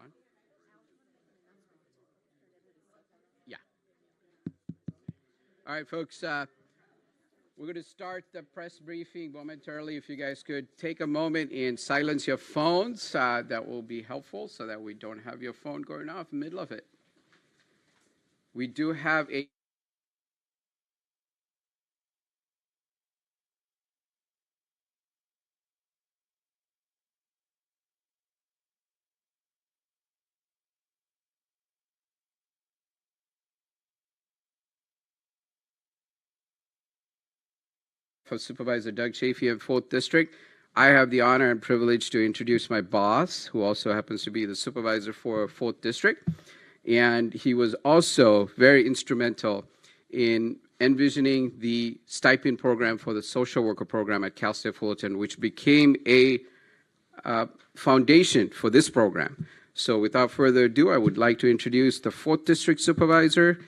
on? Yeah. All right, folks. We're going to start the press briefing momentarily. If you guys could take a moment and silence your phones, that will be helpful so that we don't have your phone going off in the middle of it. We do have a for Supervisor Doug Chafee of 4th District. I have the honor and privilege to introduce my boss, who also happens to be the supervisor for 4th District. And he was also very instrumental in envisioning the stipend program for the social worker program at Cal State Fullerton, which became a foundation for this program. So without further ado, I would like to introduce the 4th District Supervisor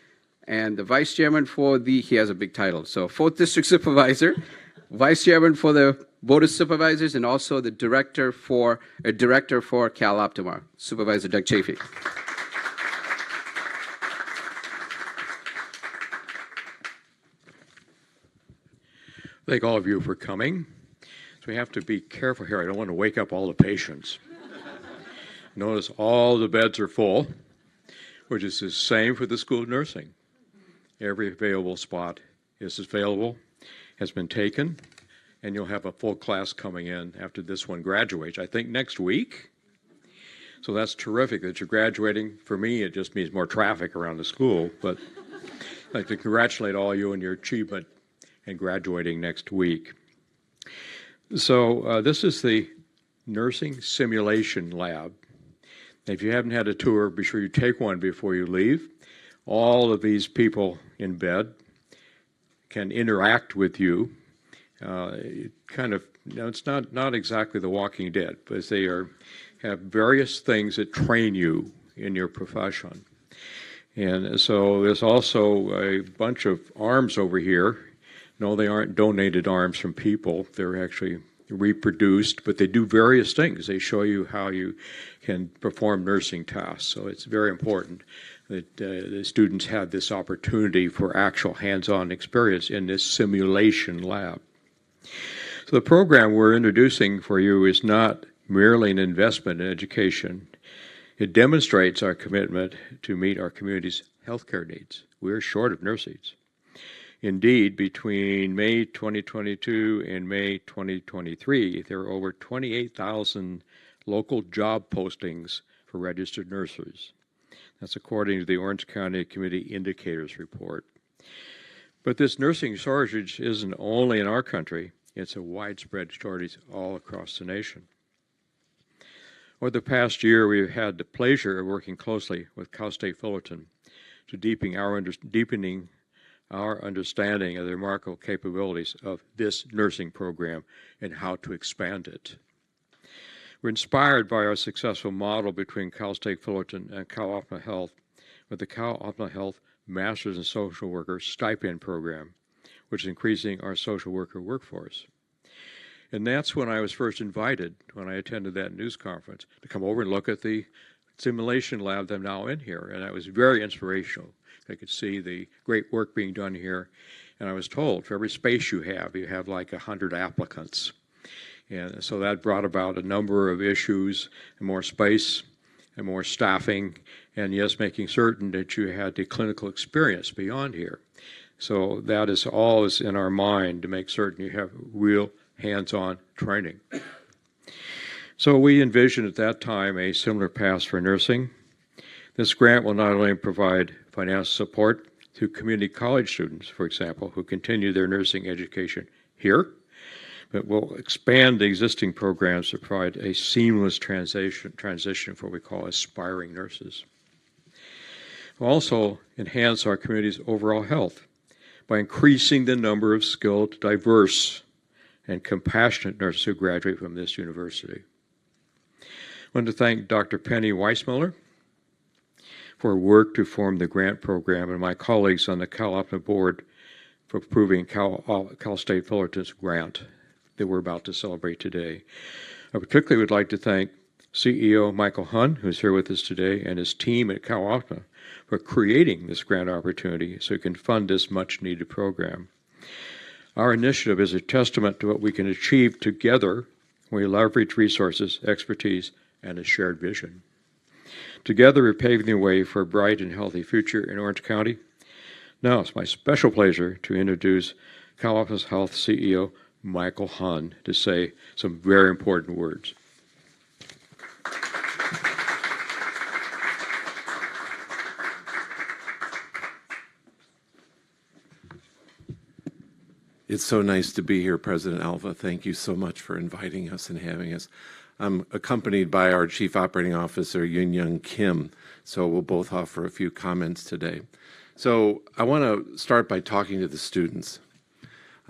and the Vice Chairman for he has a big title, so 4th District Supervisor, Vice Chairman for the Board of Supervisors, and also the Director for CalOptima, Supervisor Doug Chafee. Thank all of you for coming. So we have to be careful here. I don't want to wake up all the patients. Notice all the beds are full, which is the same for the School of Nursing. Every available spot is available, has been taken, and you'll have a full class coming in after this one graduates, I think next week. So that's terrific that you're graduating. For me, it just means more traffic around the school, but I'd like to congratulate all of you on your achievement and graduating next week. So this is the Nursing Simulation Lab. If you haven't had a tour, be sure you take one before you leave. All of these people in bed can interact with you. It's not exactly The Walking Dead, but they have various things that train you in your profession. And so there's also a bunch of arms over here. No, they aren't donated arms from people. They're actually reproduced, but they do various things. They show you how you can perform nursing tasks. So it's very important that the students have this opportunity for actual hands-on experience in this simulation lab. So the program we're introducing for you is not merely an investment in education. It demonstrates our commitment to meet our community's healthcare needs. We're short of nurses. Indeed, between May 2022 and May 2023, there were over 28,000 local job postings for registered nurses. That's according to the Orange County Community Indicators Report. But this nursing shortage isn't only in our country, it's a widespread shortage all across the nation. Over the past year, we've had the pleasure of working closely with Cal State Fullerton to deepening our understanding of the remarkable capabilities of this nursing program and how to expand it. We're inspired by our successful model between Cal State Fullerton and CalOptima Health with the CalOptima Health Masters in Social Worker Stipend Program, which is increasing our social worker workforce. And that's when I was first invited, when I attended that news conference, to come over and look at the simulation lab that I'm now in here. And that was very inspirational. I could see the great work being done here. And I was told, for every space you have like 100 applicants. And so that brought about a number of issues, and more space, and more staffing, and yes, making certain that you had the clinical experience beyond here. So that is always in our mind to make certain you have real hands-on training. So we envisioned at that time a similar path for nursing. This grant will not only provide financial support to community college students, for example, who continue their nursing education here, but will expand the existing programs to provide a seamless transition for what we call aspiring nurses. We'll also enhance our community's overall health by increasing the number of skilled, diverse, and compassionate nurses who graduate from this university. I want to thank Dr. Penny Weissmuller for her work to form the grant program and my colleagues on the CalOptima board for approving Cal State Fullerton's grant that we're about to celebrate today. I particularly would like to thank CEO Michael Hunn, who's here with us today, and his team at CalOptima for creating this grant opportunity so we can fund this much-needed program. Our initiative is a testament to what we can achieve together when we leverage resources, expertise, and a shared vision. Together, we're paving the way for a bright and healthy future in Orange County. Now, it's my special pleasure to introduce CalOptima Health CEO Michael Hunn to say some very important words. It's so nice to be here, President Alva. Thank you so much for inviting us and having us. I'm accompanied by our Chief Operating Officer, Yun-Young Kim, so we'll both offer a few comments today. So I want to start by talking to the students.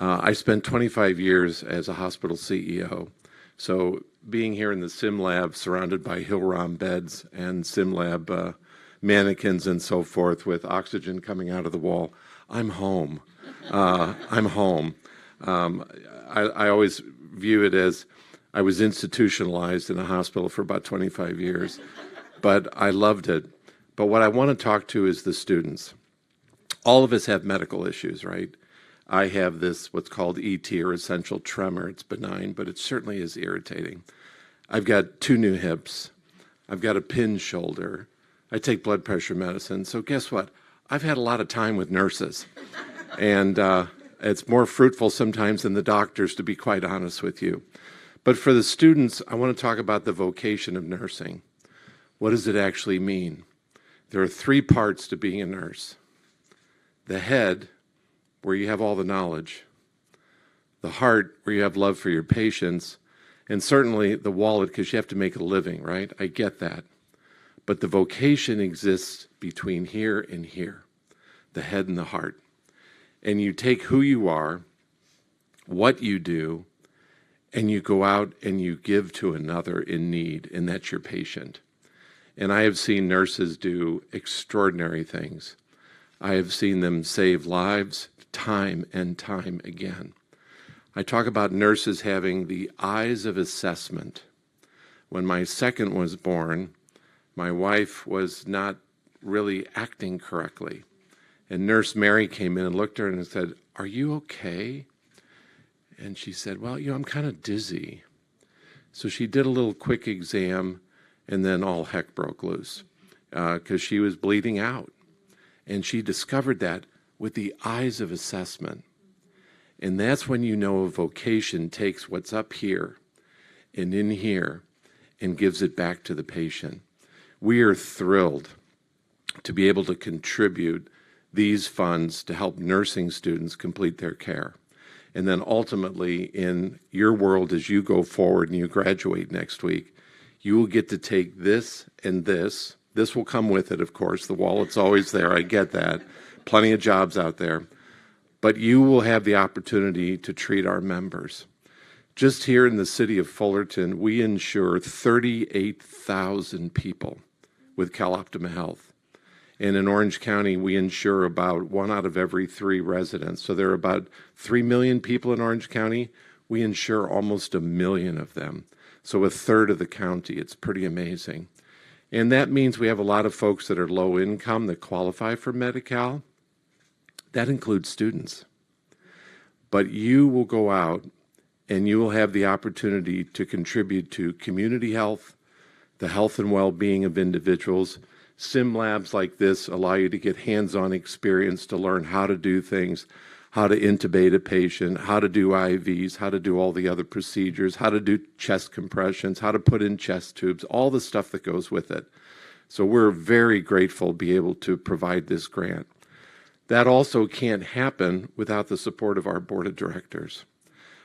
I spent 25 years as a hospital CEO, so being here in the sim lab surrounded by Hill-Rom beds and sim lab mannequins and so forth with oxygen coming out of the wall, I'm home. I'm home. I always view it as I was institutionalized in a hospital for about 25 years, but I loved it. But what I want to talk to is the students. All of us have medical issues, right? I have this, what's called ET, or essential tremor. It's benign, but it certainly is irritating. I've got 2 new hips. I've got a pinned shoulder. I take blood pressure medicine. So guess what? I've had a lot of time with nurses. And it's more fruitful sometimes than the doctors, to be quite honest with you. But for the students, I want to talk about the vocation of nursing. What does it actually mean? There are 3 parts to being a nurse. The head, where you have all the knowledge. The heart, where you have love for your patients. And certainly the wallet, because you have to make a living, right? I get that. But the vocation exists between here and here, the head and the heart. And you take who you are, what you do, and you go out and you give to another in need, and that's your patient. And I have seen nurses do extraordinary things. I have seen them save lives time and time again. I talk about nurses having the eyes of assessment. When my second was born, my wife was not really acting correctly. And Nurse Mary came in and looked at her and said, "Are you okay?" And she said, "Well, I'm kind of dizzy." So she did a little quick exam, and then all heck broke loose because she was bleeding out. And she discovered that with the eyes of assessment. And that's when you know a vocation takes what's up here and in here and gives it back to the patient. We are thrilled to be able to contribute these funds to help nursing students complete their care. And then ultimately, in your world, as you go forward and you graduate next week, you will get to take this and this. This will come with it, of course. The wallet's always there. I get that. Plenty of jobs out there. But you will have the opportunity to treat our members. Just here in the city of Fullerton, we insure 38,000 people with CalOptima Health. And in Orange County, we insure about 1 out of every 3 residents. So there are about 3 million people in Orange County. We insure almost 1 million of them. So 1/3 of the county. It's pretty amazing. And that means we have a lot of folks that are low income that qualify for Medi-Cal. That includes students. But you will go out and you will have the opportunity to contribute to community health, the health and well-being of individuals. Sim labs like this allow you to get hands-on experience to learn how to do things, how to intubate a patient, how to do IVs, how to do all the other procedures, how to do chest compressions, how to put in chest tubes, all the stuff that goes with it. So we're very grateful to be able to provide this grant. That also can't happen without the support of our board of directors.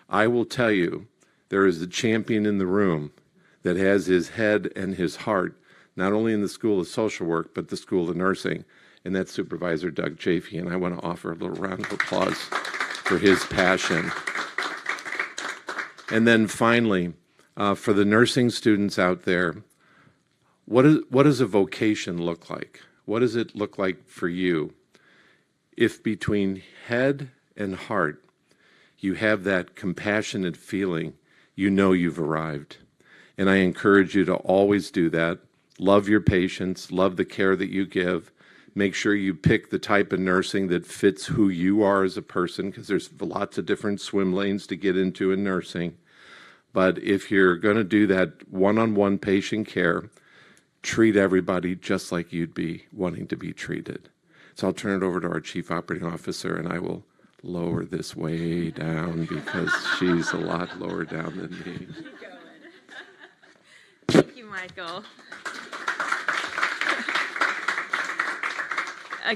I will tell you, there is a champion in the room that has his head and his heart not only in the School of Social Work, but the School of Nursing, and that's Supervisor Doug Chafee, and I want to offer a little round of applause for his passion. And then finally, for the nursing students out there, what does a vocation look like? What does it look like for you? If between head and heart, you have that compassionate feeling, you know you've arrived. And I encourage you to always do that. Love your patients, love the care that you give. Make sure you pick the type of nursing that fits who you are as a person, because there's lots of different swim lanes to get into in nursing. But if you're going to do that one-on-one patient care, treat everybody just like you'd be wanting to be treated. So I'll turn it over to our Chief Operating Officer, and I will lower this way down because she's a lot lower down than me. Thank you, Michael.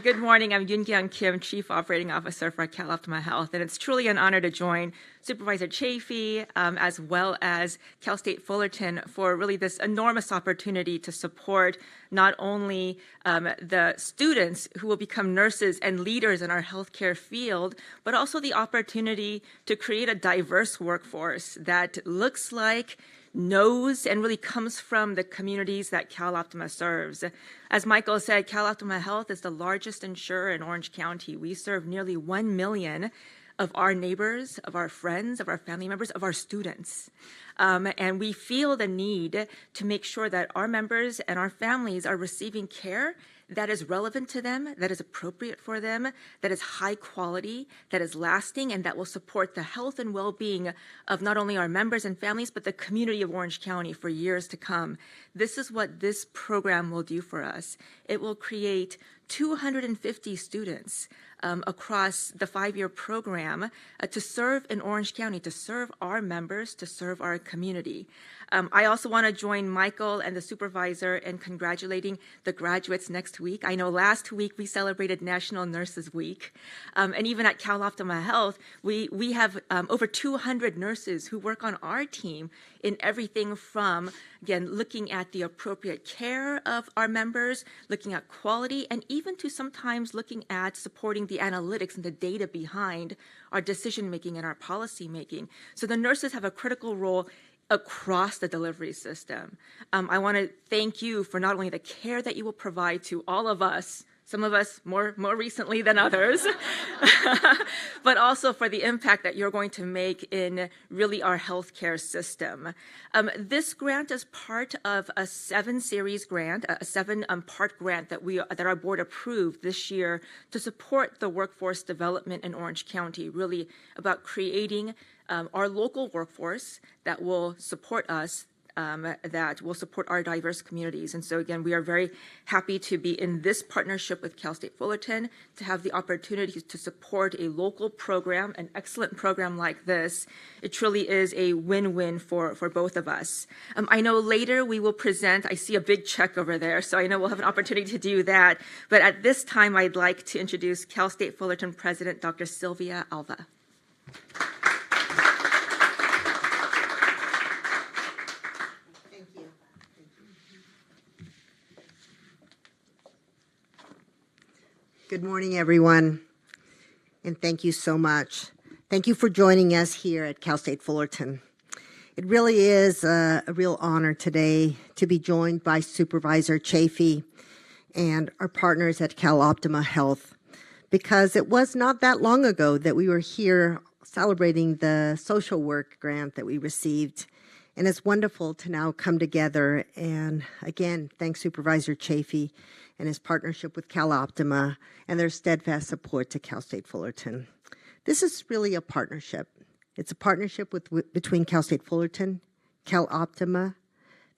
Good morning. I'm Yoon Kim, Chief Operating Officer for CalOptima Health, and it's truly an honor to join Supervisor Chafee as well as Cal State Fullerton for really this enormous opportunity to support not only the students who will become nurses and leaders in our healthcare field, but also the opportunity to create a diverse workforce that looks like, knows, and really comes from the communities that CalOptima serves. As Michael said, CalOptima Health is the largest insurer in Orange County. We serve nearly 1 million of our neighbors, of our friends, of our family members, of our students. And we feel the need to make sure that our members and our families are receiving care that is relevant to them, that is appropriate for them, that is high quality, that is lasting, and that will support the health and well-being of not only our members and families, but the community of Orange County for years to come. This is what this program will do for us. It will create 250 students across the 5-year program to serve in Orange County, to serve our members, to serve our community. I also want to join Michael and the supervisor in congratulating the graduates next week. I know last week we celebrated National Nurses Week. And even at CalOptima Health, we have over 200 nurses who work on our team in everything from, again, looking at the appropriate care of our members, looking at quality, and even to sometimes looking at supporting the analytics and the data behind our decision-making and our policy-making. So the nurses have a critical role across the delivery system. I want to thank you for not only the care that you will provide to all of us, some of us more recently than others, but also for the impact that you're going to make in really our healthcare system. This grant is part of a 7-series grant, a 7-part grant that our board approved this year to support the workforce development in Orange County, really about creating our local workforce that will support us, that will support our diverse communities. And so again, we are very happy to be in this partnership with Cal State Fullerton, to have the opportunity to support a local program, an excellent program like this. It truly is a win-win for both of us. I know later we will present, I see a big check over there, so I know we'll have an opportunity to do that. But at this time, I'd like to introduce Cal State Fullerton President, Dr. Sylvia Alva. Good morning, everyone, and thank you so much. Thank you for joining us here at Cal State Fullerton. It really is a real honor today to be joined by Supervisor Chafee and our partners at CalOptima Health, because it was not that long ago that we were here celebrating the social work grant that we received. And it's wonderful to now come together. And again, thanks Supervisor Chafee and his partnership with CalOptima and their steadfast support to Cal State Fullerton. This is really a partnership. It's a partnership between Cal State Fullerton, CalOptima,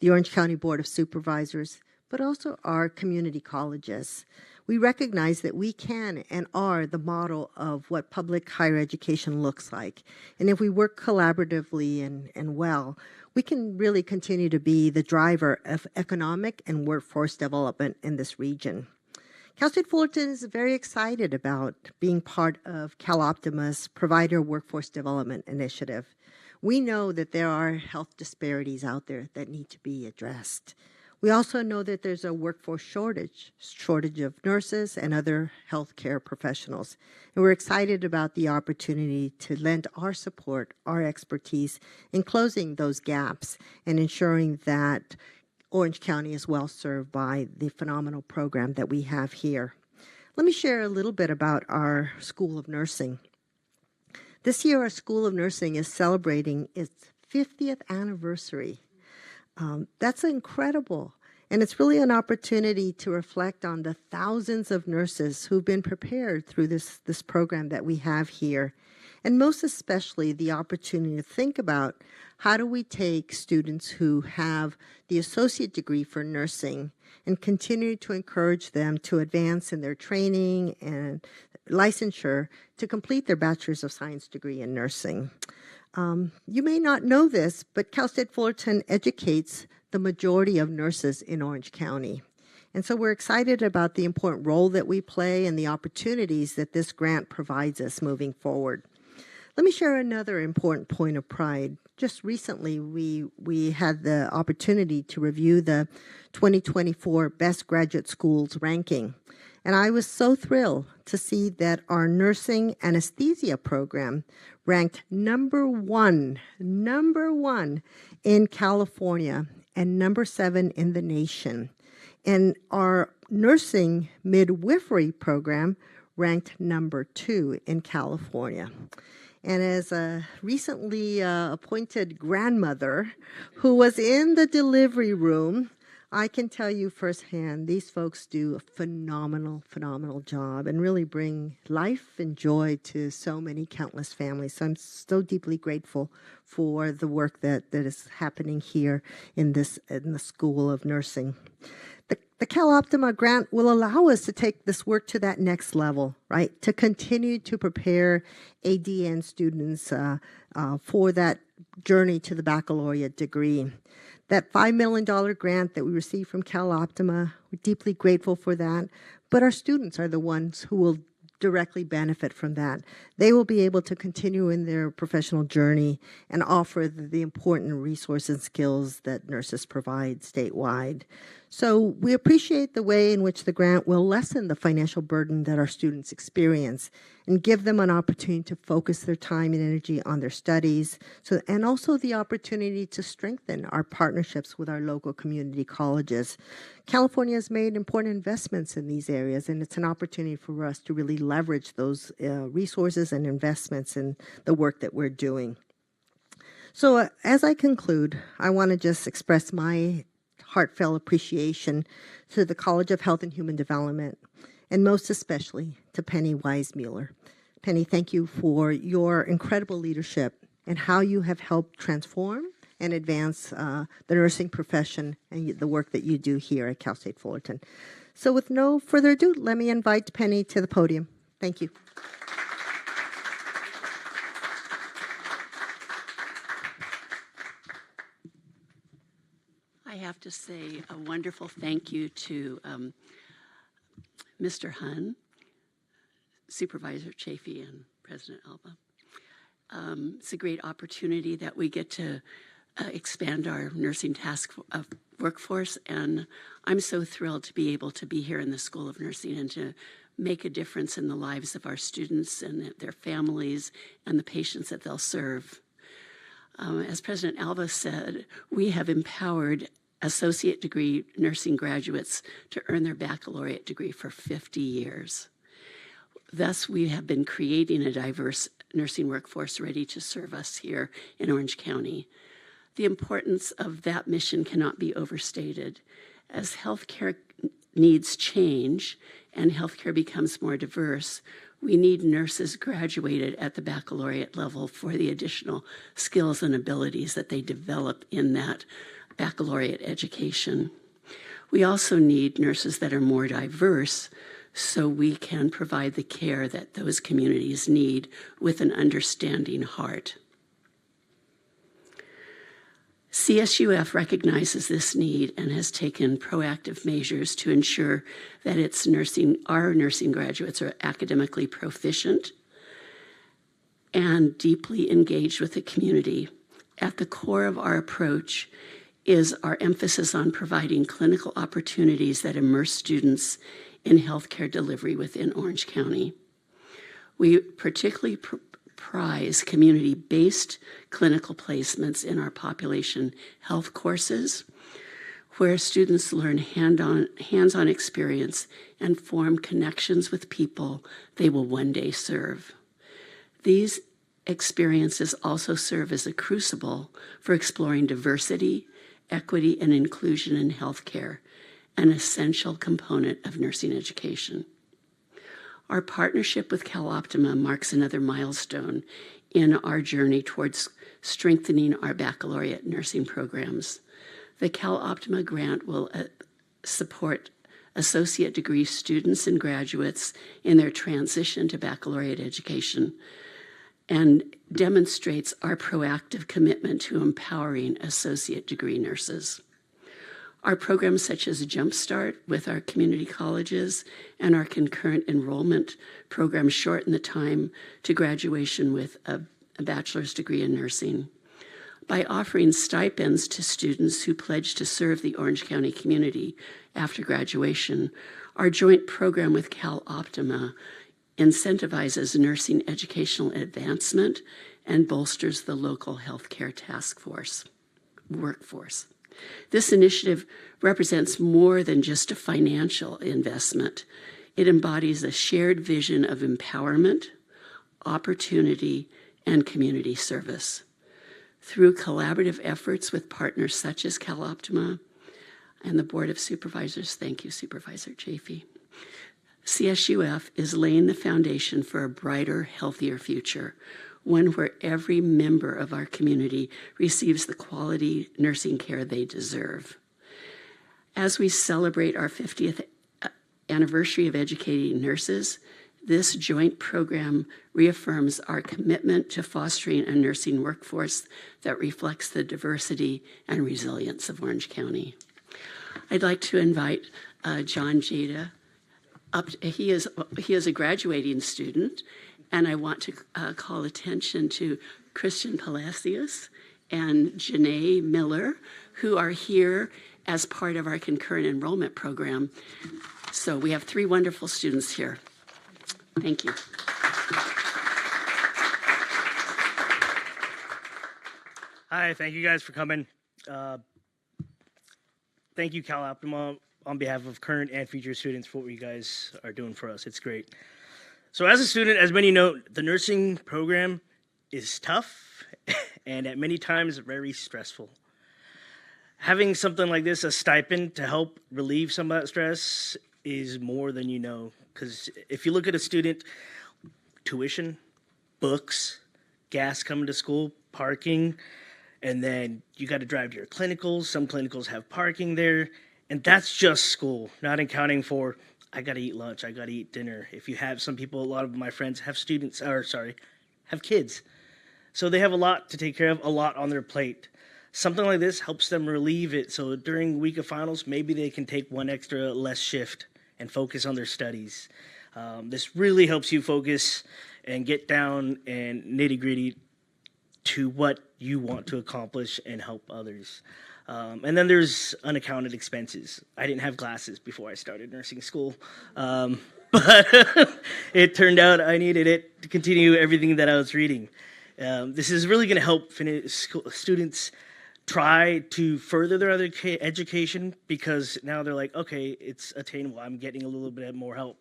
the Orange County Board of Supervisors, but also our community colleges. We recognize that we can and are the model of what public higher education looks like. And if we work collaboratively and well, we can really continue to be the driver of economic and workforce development in this region. Cal State Fullerton is very excited about being part of CalOptima's Provider Workforce Development Initiative. We know that there are health disparities out there that need to be addressed. We also know that there's a workforce shortage of nurses and other healthcare professionals. And we're excited about the opportunity to lend our support, our expertise in closing those gaps and ensuring that Orange County is well served by the phenomenal program that we have here. Let me share a little bit about our School of Nursing. This year, our School of Nursing is celebrating its 50th anniversary. That's incredible. And it's really an opportunity to reflect on the thousands of nurses who've been prepared through this program that we have here. And most especially the opportunity to think about how do we take students who have the associate degree for nursing and continue to encourage them to advance in their training and licensure to complete their Bachelor's of Science degree in nursing. You may not know this, but Cal State Fullerton educates the majority of nurses in Orange County. And so we're excited about the important role that we play and the opportunities that this grant provides us moving forward. Let me share another important point of pride. Just recently, we had the opportunity to review the 2024 Best Graduate Schools ranking. And I was so thrilled to see that our nursing anesthesia program ranked number one in California and number 7 in the nation. And our nursing midwifery program ranked number 2 in California. And as a recently appointed grandmother who was in the delivery room, I can tell you firsthand, these folks do a phenomenal job and really bring life and joy to so many countless families. So I'm so deeply grateful for the work that is happening here in the School of Nursing. The CalOptima grant will allow us to take this work to that next level, right? To continue to prepare ADN students for that journey to the baccalaureate degree. That $5 million grant that we received from CalOptima, we're deeply grateful for that. But our students are the ones who will directly benefit from that. They will be able to continue in their professional journey and offer the important resources and skills that nurses provide statewide. So we appreciate the way in which the grant will lessen the financial burden that our students experience and give them an opportunity to focus their time and energy on their studies, and also the opportunity to strengthen our partnerships with our local community colleges. California has made important investments in these areas, and it's an opportunity for us to really leverage those resources and investments in the work that we're doing. So as I conclude, I want to just express my heartfelt appreciation to the College of Health and Human Development, and most especially to Penny Weismuller. Penny, thank you for your incredible leadership and how you have helped transform and advance the nursing profession and the work that you do here at Cal State Fullerton. So with no further ado, let me invite Penny to the podium. Thank you. I have to say a wonderful thank you to Mr. Hunn, Supervisor Chafee, and President Alba. It's a great opportunity that we get to expand our nursing task workforce, and I'm so thrilled to be able to be here in the School of Nursing and to make a difference in the lives of our students and their families and the patients that they'll serve. As President Alva said, we have empowered associate degree nursing graduates to earn their baccalaureate degree for 50 years. Thus, we have been creating a diverse nursing workforce ready to serve us here in Orange County. The importance of that mission cannot be overstated. As healthcare needs change and healthcare becomes more diverse, we need nurses graduated at the baccalaureate level for the additional skills and abilities that they develop in that baccalaureate education. We also need nurses that are more diverse so we can provide the care that those communities need with an understanding heart. CSUF recognizes this need and has taken proactive measures to ensure that our nursing graduates are academically proficient and deeply engaged with the community. At the core of our approach is our emphasis on providing clinical opportunities that immerse students in healthcare delivery within Orange County. We particularly prize community-based clinical placements in our population health courses, where students learn hands-on experience and form connections with people they will one day serve. These experiences also serve as a crucible for exploring diversity, equity and inclusion in healthcare, an essential component of nursing education. Our partnership with CalOptima marks another milestone in our journey towards strengthening our baccalaureate nursing programs. The CalOptima grant will support associate degree students and graduates in their transition to baccalaureate education and demonstrates our proactive commitment to empowering associate degree nurses. Our programs such as Jumpstart with our community colleges and our concurrent enrollment program shorten the time to graduation with a bachelor's degree in nursing. By offering stipends to students who pledge to serve the Orange County community after graduation, our joint program with CalOptima incentivizes nursing educational advancement and bolsters the local healthcare task force workforce. This initiative represents more than just a financial investment. It embodies a shared vision of empowerment, opportunity, and community service. Through collaborative efforts with partners such as CalOptima and the Board of Supervisors, thank you, Supervisor Chafee, CSUF is laying the foundation for a brighter, healthier future, one where every member of our community receives the quality nursing care they deserve. As we celebrate our 50th anniversary of educating nurses, this joint program reaffirms our commitment to fostering a nursing workforce that reflects the diversity and resilience of Orange County. I'd like to invite John Jada up. He is a graduating student, and I want to call attention to Christian Palacios and Janae Miller, who are here as part of our concurrent enrollment program. So we have 3 wonderful students here. Thank you. Hi, thank you guys for coming. Thank you, CalOptima, on behalf of current and future students for what you guys are doing for us. It's great. So as a student, as many know, the nursing program is tough and at many times very stressful. Having something like this, a stipend to help relieve some of that stress, is more than you know. Because if you look at a student, tuition, books, gas coming to school, parking, and then you got to drive to your clinicals. Some clinicals have parking there, and that's just school, not accounting for I got to eat lunch, I got to eat dinner. If you have some people, a lot of my friends have have kids. So they have a lot to take care of, a lot on their plate. Something like this helps them relieve it. So during week of finals, maybe they can take one extra less shift and focus on their studies. This really helps you focus and get down and nitty-gritty to what you want to accomplish and help others. And then there's unaccounted expenses. I didn't have glasses before I started nursing school, but it turned out I needed it to continue everything that I was reading. This is really going to help students try to further their other education, because now they're like, okay, it's attainable. I'm getting a little bit more help.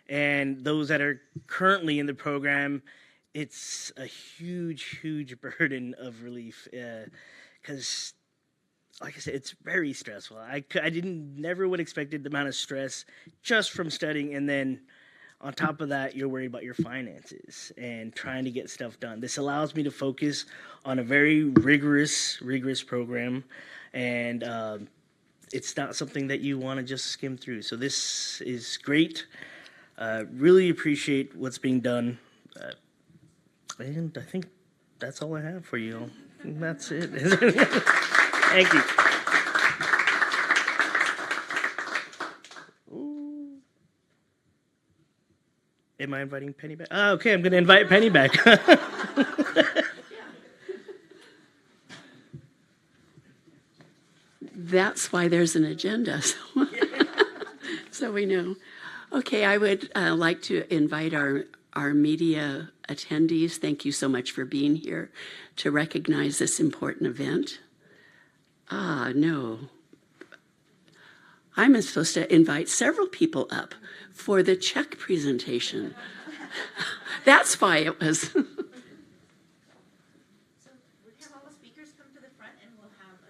And those that are currently in the program, it's a huge, huge burden of relief, because like I said, it's very stressful. I never would have expected the amount of stress just from studying, and then on top of that, you're worried about your finances and trying to get stuff done. This allows me to focus on a very rigorous program, and it's not something that you want to just skim through. So this is great. Really appreciate what's being done. And I think that's all I have for you. That's it. Thank you. Ooh. Am I inviting Penny back? Oh, okay, I'm going to invite Penny back. That's why there's an agenda, so we know. Okay, I would like to invite our media attendees. Thank you so much for being here to recognize this important event. No. I'm supposed to invite several people up for the check presentation. That's why it was. So we'll have all the speakers come to the front, and we'll have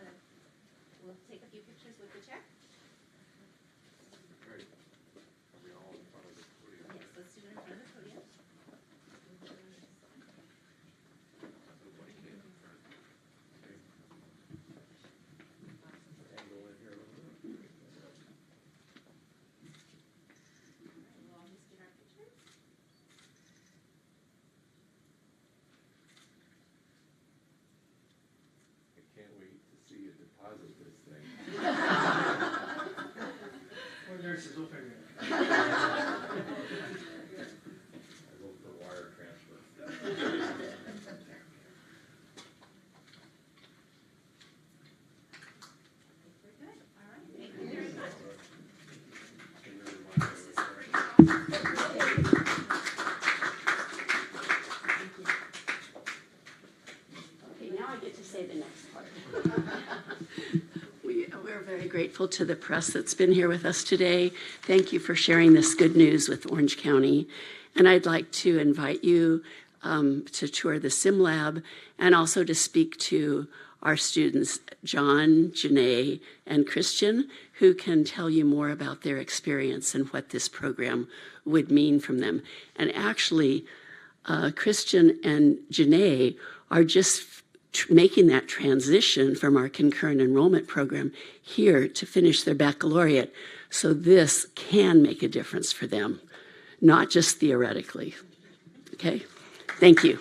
We're very grateful to the press that's been here with us today. Thank you for sharing this good news with Orange County. And I'd like to invite you to tour the Sim Lab and also to speak to our students, John, Janae, and Christian, who can tell you more about their experience and what this program would mean from them. And actually, Christian and Janae are just making that transition from our concurrent enrollment program here to finish their baccalaureate. So this can make a difference for them, not just theoretically. Okay? Thank you.